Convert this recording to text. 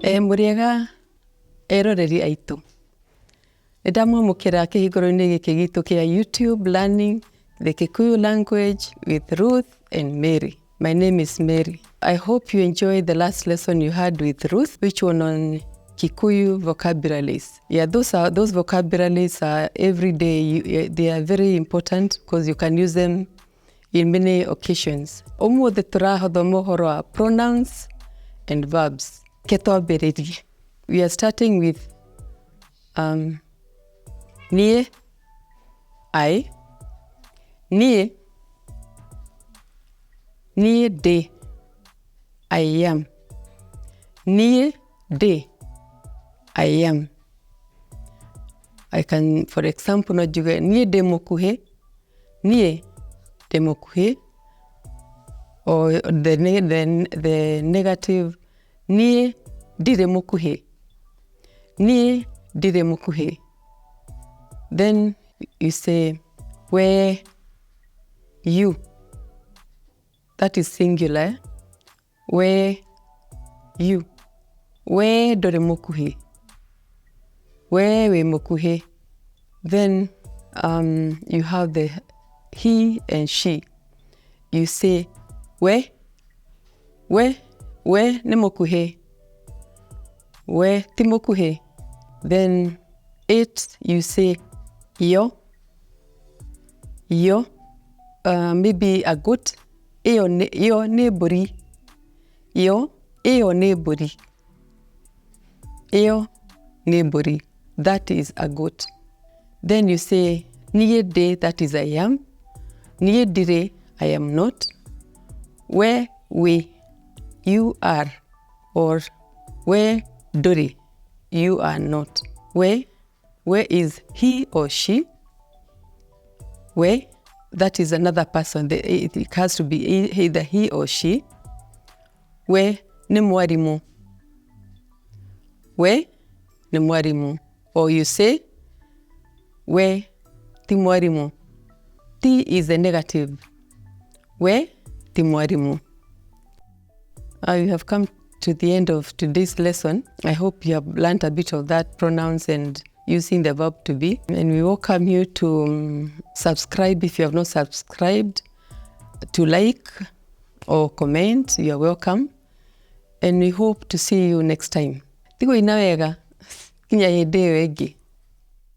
Muriega eroreri aitu. Ndamwamukira kihigoro-ini giki gitu kia YouTube learning the Kikuyu language with Ruth and Mary. My name is Mary. I hope you enjoyed the last lesson you had with Ruth, which one on Kikuyu vocabularies. Yeah, those vocabularies are every day. They are very important because you can use them in many occasions. Umuthi turathoma uhoro wa pronouns and verbs. Ketwambiririe. We are starting with nie, I, nie, de, I am. Nie, de, I am. I can, for example, najuga nie de mokuhe, nie de mokuhe, or the negative nie dire mokuhe, nie dire mokuhe. Then you say where you. That is singular. Where you. Where dore mokuhe. Where we mokuhe. Then you have the he and she. You say where ne mokuhe. Where ti mokuhe. Then it, you say yo, maybe a goat, yo neighbori, yo neighbori, that is a goat. Then you say nie de, that is I am, nie dire, I am not, where we, you are, or where dore, you are not. Where is he or she? Where, that is another person. It has to be either he or she. Where ni mwarimu. Where ni mwarimu. Or you say, where ti mwarimu. Ti is the negative. Where ti mwarimu. You have come to the end of today's lesson. I hope you have learned a bit of that pronouns and using the verb to be. And we welcome you to subscribe if you have not subscribed, to like or comment. You are welcome. And we hope to see you next time. Tigwo ina wega. Kinya hĩndĩ ĩyo ĩngĩ.